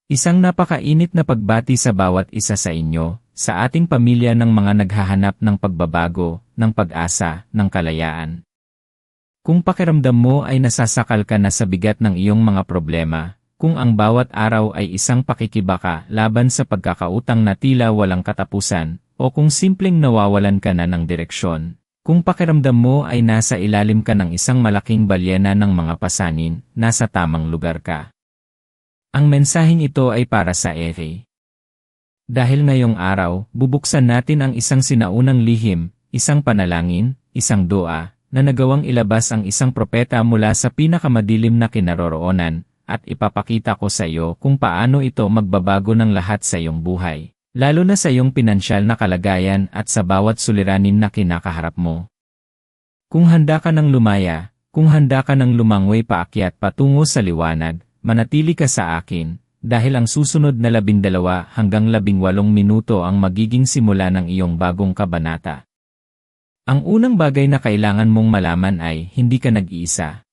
Isang napakainit na pagbati sa bawat isa sa inyo, sa ating pamilya ng mga naghahanap ng pagbabago, ng pag-asa, ng kalayaan. Kung pakiramdam mo ay nasasakal ka na sa bigat ng iyong mga problema, kung ang bawat araw ay isang pakikibaka laban sa pagkakautang na tila walang katapusan, o kung simpleng nawawalan ka na ng direksyon, kung pakiramdam mo ay nasa ilalim ka ng isang malaking balyena ng mga pasanin, nasa tamang lugar ka. Ang mensaheng ito ay para sa ere. Dahil ngayong araw, bubuksan natin ang isang sinaunang lihim, isang panalangin, isang dua, na nagawang ilabas ang isang propeta mula sa pinakamadilim na kinaroroonan, at ipapakita ko sa iyo kung paano ito magbabago ng lahat sa iyong buhay, lalo na sa iyong pinansyal na kalagayan at sa bawat suliranin na kinakaharap mo. Kung handa ka ng lumaya, kung handa ka ng lumangoy paakyat patungo sa liwanag, manatili ka sa akin, dahil ang susunod na 12 hanggang 18 minuto ang magiging simula ng iyong bagong kabanata. Ang unang bagay na kailangan mong malaman ay hindi ka nag-iisa.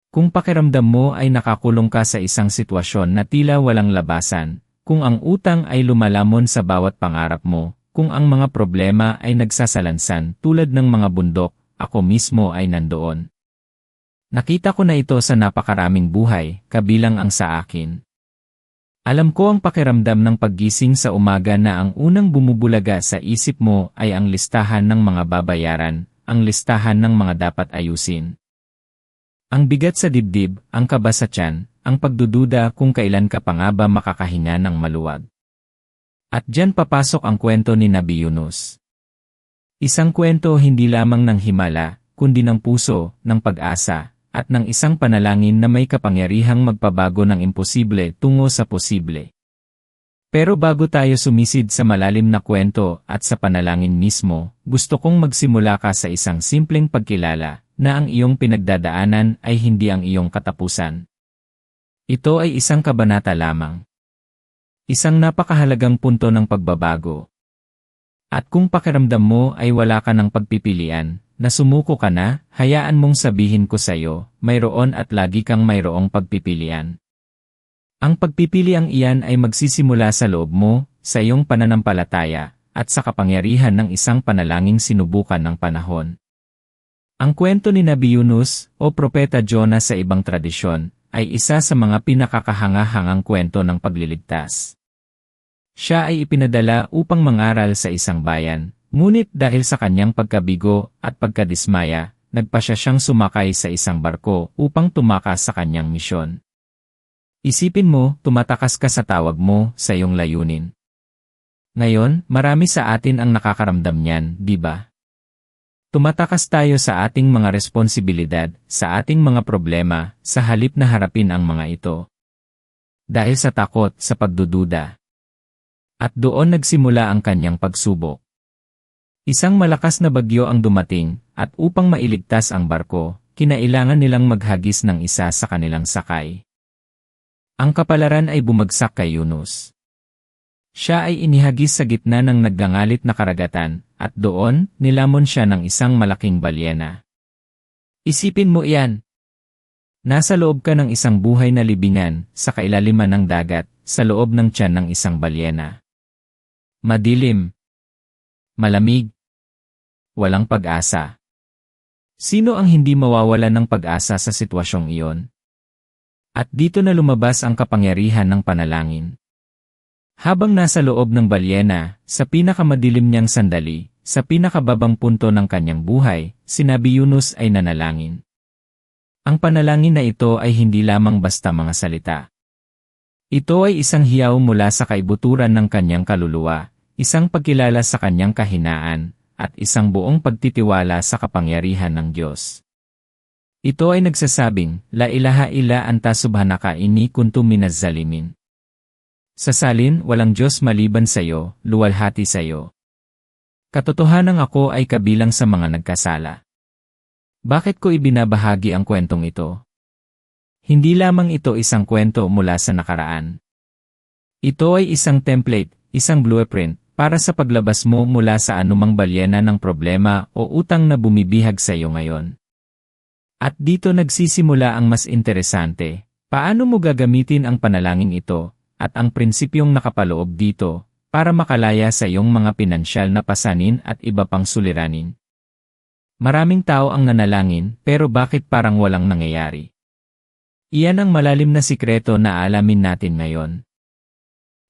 Kung pakiramdam mo ay nakakulong ka sa isang sitwasyon na tila walang labasan, kung ang utang ay lumalamon sa bawat pangarap mo, kung ang mga problema ay nagsasalansan tulad ng mga bundok, ako mismo ay nandoon. Nakita ko na ito sa napakaraming buhay, kabilang ang sa akin. Alam ko ang pakiramdam ng paggising sa umaga na ang unang bumubulaga sa isip mo ay ang listahan ng mga babayaran, ang listahan ng mga dapat ayusin. Ang bigat sa dibdib, ang kaba sa tiyan, ang pagdududa kung kailan ka pa nga ba makakahinga ng maluwag. At diyan papasok ang kwento ni Nabi Yunus. Isang kwento hindi lamang ng himala, kundi ng puso, ng pag-asa, at ng isang panalangin na may kapangyarihang magpabago ng imposible tungo sa posible. Pero bago tayo sumisid sa malalim na kwento at sa panalangin mismo, gusto kong magsimula ka sa isang simpleng pagkilala na ang iyong pinagdadaanan ay hindi ang iyong katapusan. Ito ay isang kabanata lamang. Isang napakahalagang punto ng pagbabago. At kung pakiramdam mo ay wala ka ng pagpipilian, na sumuko ka na, hayaan mong sabihin ko sa iyo, mayroon at lagi kang mayroong pagpipilian. Ang pagpipiliang iyan ay magsisimula sa loob mo, sa iyong pananampalataya, at sa kapangyarihan ng isang panalangin sinubukan ng panahon. Ang kwento ni Nabi Yunus, o Propeta Jonah sa ibang tradisyon, ay isa sa mga pinakakahanga-hangang kwento ng pagliligtas. Siya ay ipinadala upang mangaral sa isang bayan, ngunit dahil sa kanyang pagkabigo at pagkadismaya, nagpasya siyang sumakay sa isang barko upang tumakas sa kanyang misyon. Isipin mo, tumatakas ka sa tawag mo, sa iyong layunin. Ngayon, marami sa atin ang nakakaramdam niyan, di ba? Tumatakas tayo sa ating mga responsibilidad, sa ating mga problema, sa halip na harapin ang mga ito. Dahil sa takot, sa pagdududa. At doon nagsimula ang kanyang pagsubok. Isang malakas na bagyo ang dumating, at upang mailigtas ang barko, kinailangan nilang maghagis ng isa sa kanilang sakay. Ang kapalaran ay bumagsak kay Yunus. Siya ay inihagis sa gitna ng naggangalit na karagatan, at doon, nilamon siya ng isang malaking balyena. Isipin mo iyan. Nasa loob ka ng isang buhay na libingan, sa kailaliman ng dagat, sa loob ng tiyan ng isang balyena. Madilim. Malamig. Walang pag-asa. Sino ang hindi mawawalan ng pag-asa sa sitwasyong iyon? At dito na lumabas ang kapangyarihan ng panalangin. Habang nasa loob ng balyena, sa pinakamadilim niyang sandali, sa pinakababang punto ng kanyang buhay, si Nabi Yunus ay nanalangin. Ang panalangin na ito ay hindi lamang basta mga salita. Ito ay isang hiyaw mula sa kaibuturan ng kanyang kaluluwa, isang pagkilala sa kanyang kahinaan, at isang buong pagtitiwala sa kapangyarihan ng Diyos. Ito ay nagsasabing, La ilaha illa anta subhanaka inni kuntu minaz zalimin. Sa salin, walang Diyos maliban sa iyo, luwalhati sa iyo. Katotohanan ako ay kabilang sa mga nagkasala. Bakit ko ibinabahagi ang kwentong ito? Hindi lamang ito isang kwento mula sa nakaraan. Ito ay isang template, isang blueprint, para sa paglabas mo mula sa anumang balyena ng problema o utang na bumibihag sa iyo ngayon. At dito nagsisimula ang mas interesante, paano mo gagamitin ang panalangin ito, at ang prinsipyong nakapaloob dito, para makalaya sa iyong mga pinansyal na pasanin at iba pang suliranin. Maraming tao ang nanalangin, pero bakit parang walang nangyayari? Iyan ang malalim na sikreto na alamin natin ngayon.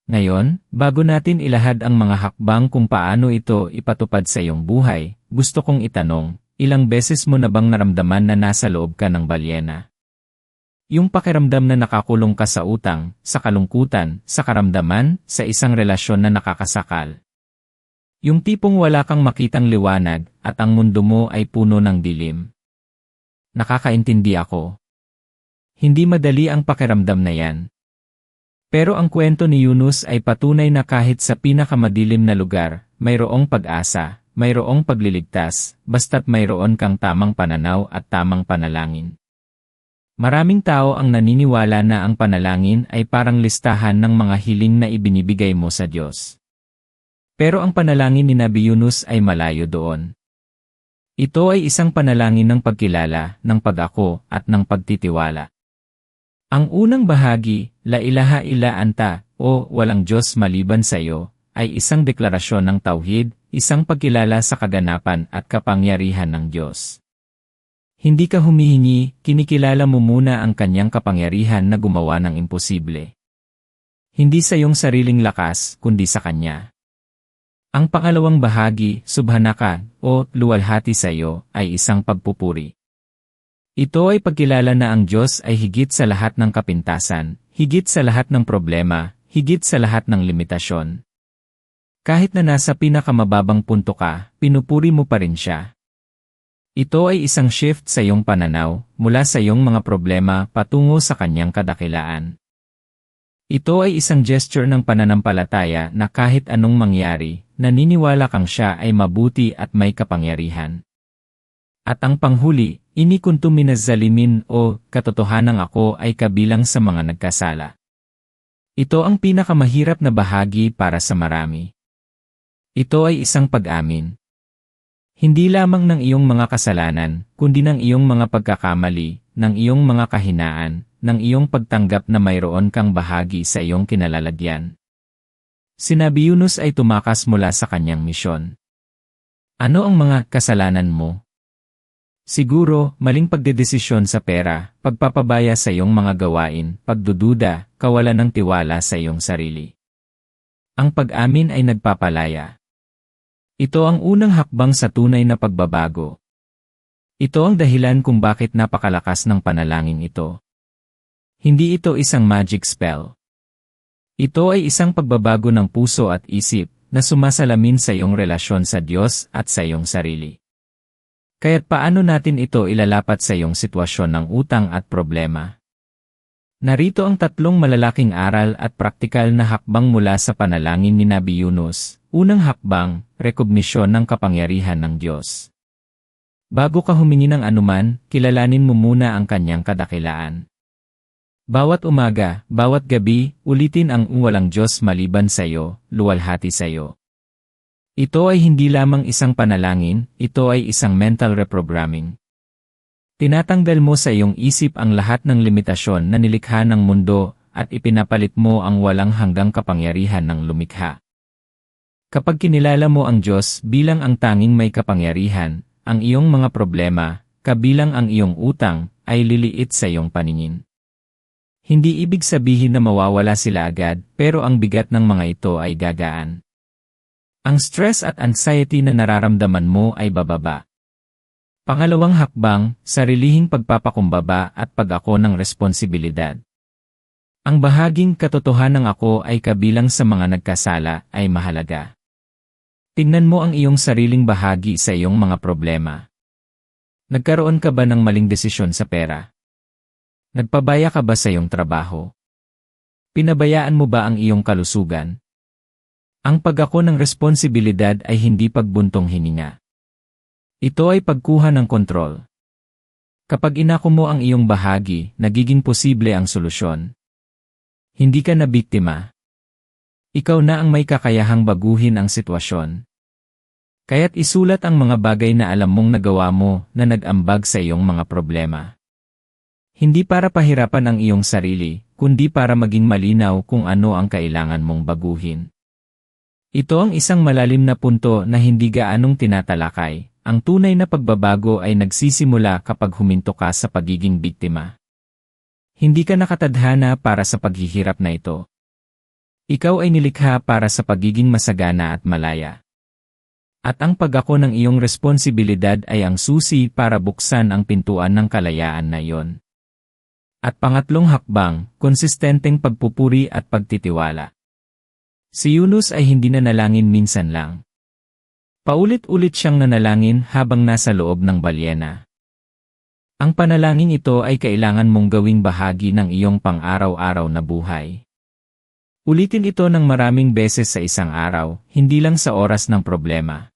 Ngayon, bago natin ilahad ang mga hakbang kung paano ito ipatupad sa iyong buhay, gusto kong itanong, ilang beses mo na bang naramdaman na nasa loob ka ng balyena? Yung pakiramdam na nakakulong ka sa utang, sa kalungkutan, sa karamdaman, sa isang relasyon na nakakasakal. Yung tipong wala kang makitang liwanag at ang mundo mo ay puno ng dilim. Nakakaintindi ako. Hindi madali ang pakiramdam na yan. Pero ang kwento ni Yunus ay patunay na kahit sa pinakamadilim na lugar, mayroong pag-asa, mayroong pagliligtas, basta't mayroon kang tamang pananaw at tamang panalangin. Maraming tao ang naniniwala na ang panalangin ay parang listahan ng mga hiling na ibinibigay mo sa Diyos. Pero ang panalangin ni Nabi Yunus ay malayo doon. Ito ay isang panalangin ng pagkilala, ng pag-ako, at ng pagtitiwala. Ang unang bahagi, La ilaha illa anta, o walang Diyos maliban sa iyo, ay isang deklarasyon ng tauhid, isang pagkilala sa kaganapan at kapangyarihan ng Diyos. Hindi ka humihingi, kinikilala mo muna ang kanyang kapangyarihan na gumawa ng imposible. Hindi sa iyong sariling lakas, kundi sa kanya. Ang pangalawang bahagi, Subhanaka, o luwalhati sa iyo, ay isang pagpupuri. Ito ay pagkilala na ang Diyos ay higit sa lahat ng kapintasan, higit sa lahat ng problema, higit sa lahat ng limitasyon. Kahit na nasa pinakamababang punto ka, pinupuri mo pa rin siya. Ito ay isang shift sa iyong pananaw, mula sa iyong mga problema patungo sa kanyang kadakilaan. Ito ay isang gesture ng pananampalataya na kahit anong mangyari, naniniwala kang siya ay mabuti at may kapangyarihan. At ang panghuli, ini kuntu minaz zalimin o katotohanang ako ay kabilang sa mga nagkasala. Ito ang pinakamahirap na bahagi para sa marami. Ito ay isang pag-amin. Hindi lamang ng iyong mga kasalanan, kundi ng iyong mga pagkakamali, ng iyong mga kahinaan, ng iyong pagtanggap na mayroon kang bahagi sa iyong kinalalagyan. Si Nabi Yunus ay tumakas mula sa kanyang misyon. Ano ang mga kasalanan mo? Siguro, maling pagdedesisyon sa pera, pagpapabaya sa iyong mga gawain, pagdududa, kawalan ng tiwala sa iyong sarili. Ang pag-amin ay nagpapalaya. Ito ang unang hakbang sa tunay na pagbabago. Ito ang dahilan kung bakit napakalakas ng panalangin ito. Hindi ito isang magic spell. Ito ay isang pagbabago ng puso at isip na sumasalamin sa iyong relasyon sa Diyos at sa iyong sarili. Kaya't paano natin ito ilalapat sa iyong sitwasyon ng utang at problema? Narito ang tatlong malalaking aral at praktikal na hakbang mula sa panalangin ni Nabi Yunus. Unang hakbang, rekognisyon ng kapangyarihan ng Diyos. Bago ka humingi ng anuman, kilalanin mo muna ang kanyang kadakilaan. Bawat umaga, bawat gabi, ulitin ang walang Diyos maliban sa iyo, luwalhati sa iyo. Ito ay hindi lamang isang panalangin, ito ay isang mental reprogramming. Tinatanggal mo sa iyong isip ang lahat ng limitasyon na nilikha ng mundo at ipinapalit mo ang walang hanggang kapangyarihan ng lumikha. Kapag kinilala mo ang Diyos bilang ang tanging may kapangyarihan, ang iyong mga problema, kabilang ang iyong utang, ay liliit sa iyong paningin. Hindi ibig sabihin na mawawala sila agad, pero ang bigat ng mga ito ay gagaan. Ang stress at anxiety na nararamdaman mo ay bababa. Pangalawang hakbang, sarilihing pagpapakumbaba at pag-ako ng responsibilidad. Ang bahaging katotohanang ako ay kabilang sa mga nagkasala ay mahalaga. Tingnan mo ang iyong sariling bahagi sa iyong mga problema. Nagkaroon ka ba ng maling desisyon sa pera? Nagpabaya ka ba sa iyong trabaho? Pinabayaan mo ba ang iyong kalusugan? Ang pag-ako ng responsibilidad ay hindi pagbuntong hininga. Ito ay pagkuha ng kontrol. Kapag inako mo ang iyong bahagi, nagiging posible ang solusyon. Hindi ka na biktima. Ikaw na ang may kakayahang baguhin ang sitwasyon. Kaya't isulat ang mga bagay na alam mong nagawa mo na nag-ambag sa iyong mga problema. Hindi para pahirapan ang iyong sarili, kundi para maging malinaw kung ano ang kailangan mong baguhin. Ito ang isang malalim na punto na hindi gaanong tinatalakay. Ang tunay na pagbabago ay nagsisimula kapag huminto ka sa pagiging biktima. Hindi ka nakatadhana para sa paghihirap na ito. Ikaw ay nilikha para sa pagiging masagana at malaya. At ang pag-ako ng iyong responsibilidad ay ang susi para buksan ang pintuan ng kalayaan na iyon. At pangatlong hakbang, konsistenteng pagpupuri at pagtitiwala. Si Yunus ay hindi nanalangin minsan lang. Paulit-ulit siyang nanalangin habang nasa loob ng balyena. Ang panalangin ito ay kailangan mong gawing bahagi ng iyong pang-araw-araw na buhay. Ulitin ito ng maraming beses sa isang araw, hindi lang sa oras ng problema.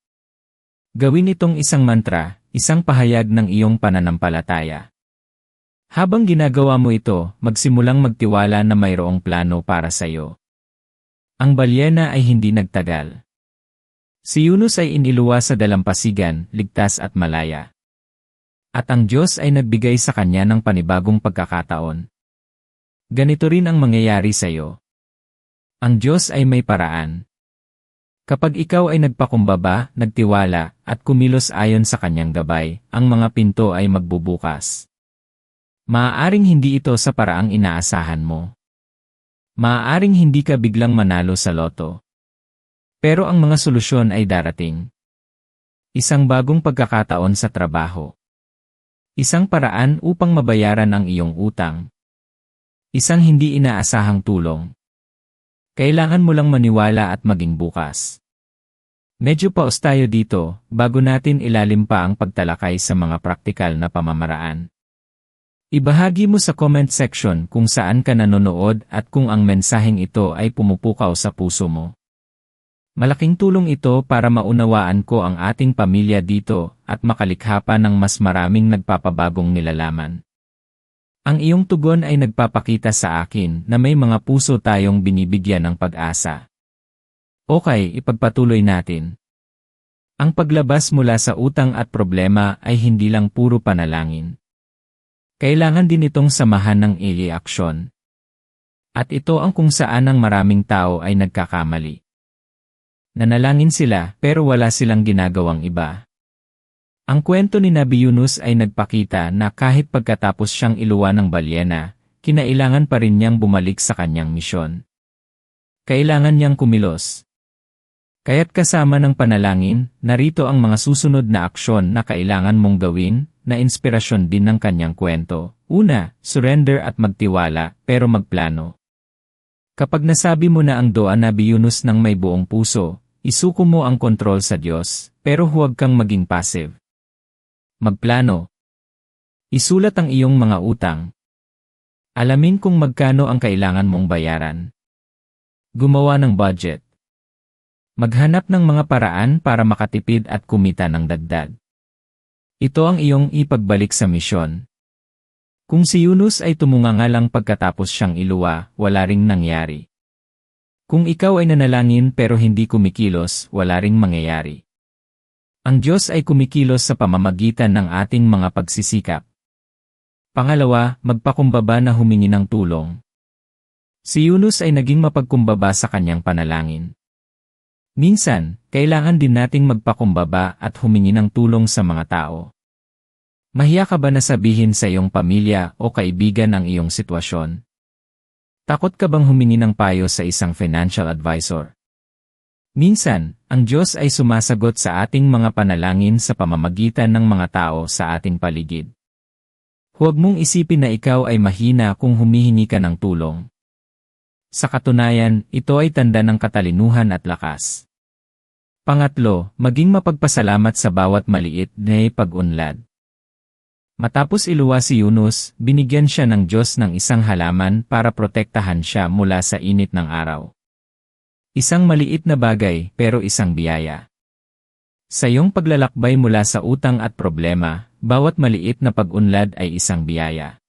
Gawin itong isang mantra, isang pahayag ng iyong pananampalataya. Habang ginagawa mo ito, magsimulang magtiwala na mayroong plano para sa iyo. Ang balyena ay hindi nagtagal. Si Yunus ay iniluwa sa dalampasigan, ligtas at malaya. At ang Diyos ay nagbigay sa kanya ng panibagong pagkakataon. Ganito rin ang mangyayari sa iyo. Ang Diyos ay may paraan. Kapag ikaw ay nagpakumbaba, nagtiwala, at kumilos ayon sa kanyang gabay, ang mga pinto ay magbubukas. Maaaring hindi ito sa paraang inaasahan mo. Maaaring hindi ka biglang manalo sa loto. Pero ang mga solusyon ay darating. Isang bagong pagkakataon sa trabaho. Isang paraan upang mabayaran ang iyong utang. Isang hindi inaasahang tulong. Kailangan mo lang maniwala at maging bukas. Medyo pause tayo dito, bago natin ilalim pa ang pagtalakay sa mga praktikal na pamamaraan. Ibahagi mo sa comment section kung saan ka nanonood at kung ang mensaheng ito ay pumupukaw sa puso mo. Malaking tulong ito para maunawaan ko ang ating pamilya dito at makalikha pa ng mas maraming nagpapabagong nilalaman. Ang iyong tugon ay nagpapakita sa akin na may mga puso tayong binibigyan ng pag-asa. Okay, ipagpatuloy natin. Ang paglabas mula sa utang at problema ay hindi lang puro panalangin. Kailangan din itong samahan ng aksyon. At ito ang kung saan ang maraming tao ay nagkakamali. Nanalangin sila pero wala silang ginagawang iba. Ang kwento ni Nabi Yunus ay nagpakita na kahit pagkatapos siyang iluwa ng balyena, kinailangan pa rin niyang bumalik sa kanyang misyon. Kailangan niyang kumilos. Kaya't kasama ng panalangin, narito ang mga susunod na aksyon na kailangan mong gawin, na inspirasyon din ng kanyang kwento. Una, surrender at magtiwala, pero magplano. Kapag nasabi mo na ang doa Nabi Yunus ng may buong puso, isuko mo ang kontrol sa Diyos, pero huwag kang maging passive. Magplano. Isulat ang iyong mga utang. Alamin kung magkano ang kailangan mong bayaran. Gumawa ng budget. Maghanap ng mga paraan para makatipid at kumita ng dagdag. Ito ang iyong ipagbalik sa misyon. Kung si Yunus ay tumunganga lang pagkatapos siyang iluwa, wala ring nangyari. Kung ikaw ay nanalangin pero hindi kumikilos, wala ring mangyayari. Ang Diyos ay kumikilos sa pamamagitan ng ating mga pagsisikap. Pangalawa, magpakumbaba na humingi ng tulong. Si Yunus ay naging mapagkumbaba sa kanyang panalangin. Minsan, kailangan din nating magpakumbaba at humingi ng tulong sa mga tao. Mahiya ka ba na sabihin sa iyong pamilya o kaibigan ang iyong sitwasyon? Takot ka bang humingi ng payo sa isang financial advisor? Minsan, ang Diyos ay sumasagot sa ating mga panalangin sa pamamagitan ng mga tao sa ating paligid. Huwag mong isipin na ikaw ay mahina kung humihingi ka ng tulong. Sa katunayan, ito ay tanda ng katalinuhan at lakas. Pangatlo, maging mapagpasalamat sa bawat maliit na pag-unlad. Matapos iluwa si Yunus, binigyan siya ng Diyos ng isang halaman para protektahan siya mula sa init ng araw. Isang maliit na bagay, pero isang biyaya. Sa iyong paglalakbay mula sa utang at problema, bawat maliit na pag-unlad ay isang biyaya.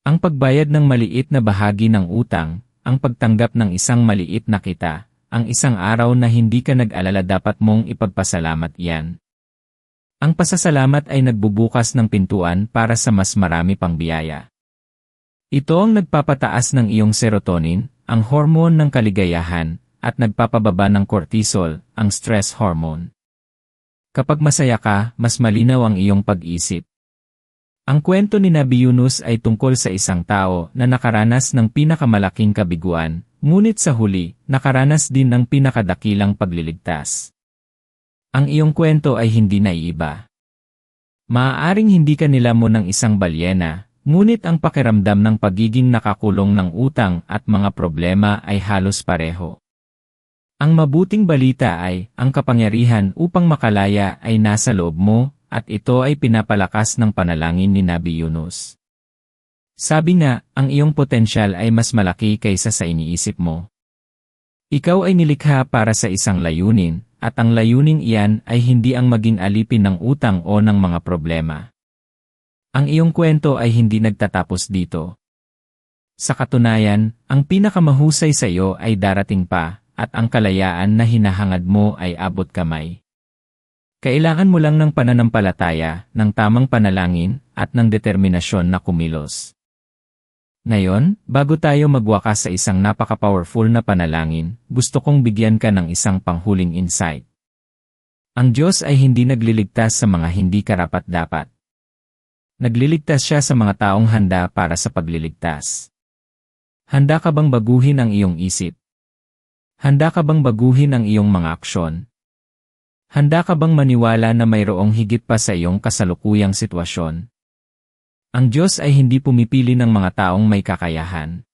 Ang pagbayad ng maliit na bahagi ng utang, ang pagtanggap ng isang maliit na kita, ang isang araw na hindi ka nag-alala dapat mong ipagpasalamat iyan. Ang pasasalamat ay nagbubukas ng pintuan para sa mas marami pang biyaya. Ito ang nagpapataas ng iyong serotonin, ang hormone ng kaligayahan, at nagpapababa ng cortisol, ang stress hormone. Kapag masaya ka, mas malinaw ang iyong pag-isip. Ang kwento ni Nabi Yunus ay tungkol sa isang tao na nakaranas ng pinakamalaking kabiguan, ngunit sa huli, nakaranas din ng pinakadakilang pagliligtas. Ang iyong kwento ay hindi naiiba. Maaaring hindi ka nilamon ng isang balyena, ngunit ang pakiramdam ng pagiging nakakulong ng utang at mga problema ay halos pareho. Ang mabuting balita ay, ang kapangyarihan upang makalaya ay nasa loob mo, at ito ay pinapalakas ng panalangin ni Nabi Yunus. Sabi nga, ang iyong potensyal ay mas malaki kaysa sa iniisip mo. Ikaw ay nilikha para sa isang layunin, at ang layuning iyan ay hindi ang maging alipin ng utang o ng mga problema. Ang iyong kwento ay hindi nagtatapos dito. Sa katunayan, ang pinakamahusay sa iyo ay darating pa, at ang kalayaan na hinahangad mo ay abot kamay. Kailangan mo lang ng pananampalataya, ng tamang panalangin, at ng determinasyon na kumilos. Ngayon, bago tayo magwakas sa isang napaka-powerful na panalangin, gusto kong bigyan ka ng isang panghuling insight. Ang Diyos ay hindi nagliligtas sa mga hindi karapat-dapat. Nagliligtas siya sa mga taong handa para sa pagliligtas. Handa ka bang baguhin ang iyong isip? Handa ka bang baguhin ang iyong mga aksyon? Handa ka bang maniwala na mayroong higit pa sa iyong kasalukuyang sitwasyon? Ang Diyos ay hindi pumipili ng mga taong may kakayahan.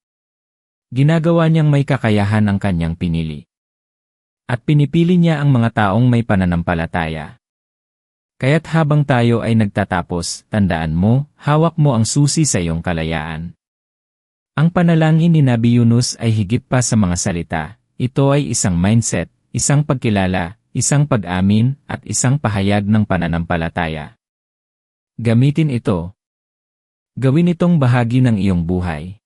Ginagawa niyang may kakayahan ang kanyang pinili. At pinipili niya ang mga taong may pananampalataya. Kaya't habang tayo ay nagtatapos, tandaan mo, hawak mo ang susi sa iyong kalayaan. Ang panalangin ni Nabi Yunus ay higit pa sa mga salita. Ito ay isang mindset, isang pagkilala, isang pag-amin, at isang pahayag ng pananampalataya. Gamitin ito. Gawin itong bahagi ng iyong buhay.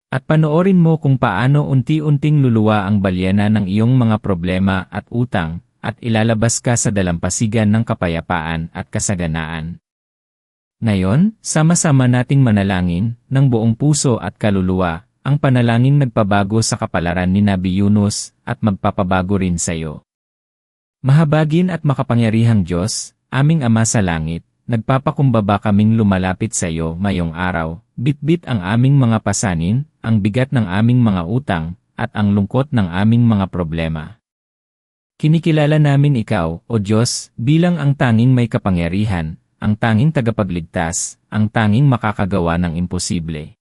At panoorin mo kung paano unti-unting luluwa ang balyena ng iyong mga problema at utang, at ilalabas ka sa dalampasigan ng kapayapaan at kasaganaan. Ngayon, sama-sama nating manalangin, ng buong puso at kaluluwa, ang panalangin nagpabago sa kapalaran ni Nabi Yunus, at magpapabago rin sa iyo. Mahabagin at makapangyarihang Diyos, aming Ama sa langit, nagpapakumbaba kaming lumalapit sa iyo mayong araw, bitbit ang aming mga pasanin, ang bigat ng aming mga utang, at ang lungkot ng aming mga problema. Kinikilala namin ikaw, O Diyos, bilang ang tanging may kapangyarihan, ang tanging tagapagligtas, ang tanging makakagawa ng imposible.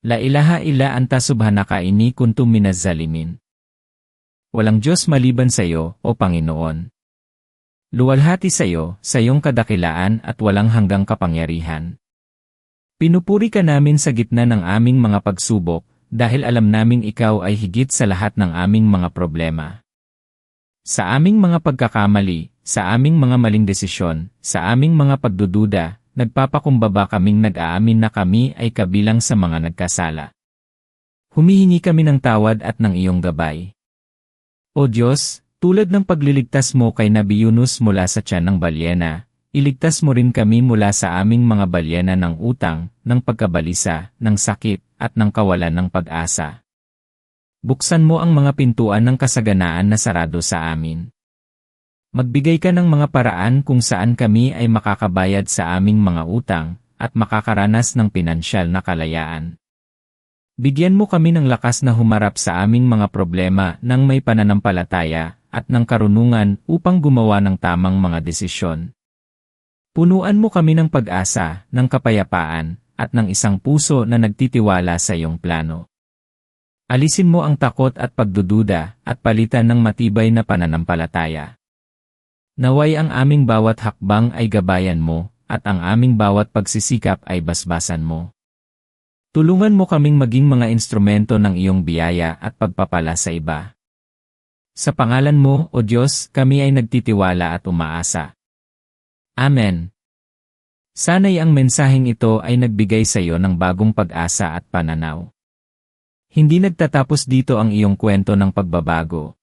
La ilaha illa anta subhanaka inni kuntu minaz zalimin. Walang Diyos maliban sa iyo, O Panginoon. Luwalhati sa iyo, sa iyong kadakilaan at walang hanggang kapangyarihan. Pinupuri ka namin sa gitna ng aming mga pagsubok, dahil alam naming ikaw ay higit sa lahat ng aming mga problema. Sa aming mga pagkakamali, sa aming mga maling desisyon, sa aming mga pagdududa, nagpapakumbaba kaming nag-aamin na kami ay kabilang sa mga nagkasala. Humihingi kami ng tawad at ng iyong gabay. O Diyos, tulad ng pagliligtas mo kay Nabi Yunus mula sa tiyan ng balyena, iligtas mo rin kami mula sa aming mga balyena ng utang, ng pagkabalisa, ng sakit, at ng kawalan ng pag-asa. Buksan mo ang mga pintuan ng kasaganaan na sarado sa amin. Magbigay ka ng mga paraan kung saan kami ay makakabayad sa aming mga utang, at makakaranas ng pinansyal na kalayaan. Bigyan mo kami ng lakas na humarap sa aming mga problema ng may pananampalataya at ng karunungan upang gumawa ng tamang mga desisyon. Punuan mo kami ng pag-asa, ng kapayapaan, at ng isang puso na nagtitiwala sa iyong plano. Alisin mo ang takot at pagdududa at palitan ng matibay na pananampalataya. Naway ang aming bawat hakbang ay gabayan mo, at ang aming bawat pagsisikap ay basbasan mo. Tulungan mo kaming maging mga instrumento ng iyong biyaya at pagpapala sa iba. Sa pangalan mo, O Diyos, kami ay nagtitiwala at umaasa. Amen. Sana'y ang mensaheng ito ay nagbigay sa iyo ng bagong pag-asa at pananaw. Hindi nagtatapos dito ang iyong kwento ng pagbabago.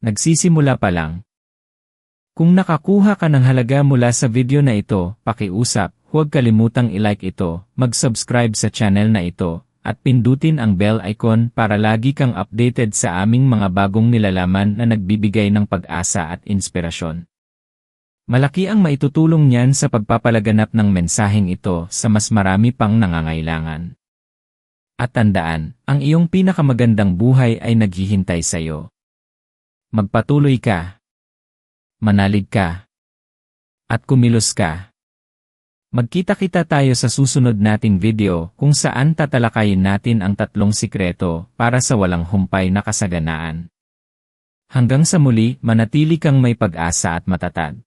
Nagsisimula pa lang. Kung nakakuha ka ng halaga mula sa video na ito, pakiusap, huwag kalimutang i-like ito, mag-subscribe sa channel na ito, at pindutin ang bell icon para lagi kang updated sa aming mga bagong nilalaman na nagbibigay ng pag-asa at inspirasyon. Malaki ang maitutulong niyan sa pagpapalaganap ng mensaheng ito sa mas marami pang nangangailangan. At tandaan, ang iyong pinakamagandang buhay ay naghihintay sa iyo. Magpatuloy ka, manalig ka, at kumilos ka. Magkita-kita tayo sa susunod nating video kung saan tatalakayin natin ang 3 sikreto para sa walang humpay na kasaganaan. Hanggang sa muli, manatili kang may pag-asa at matatag.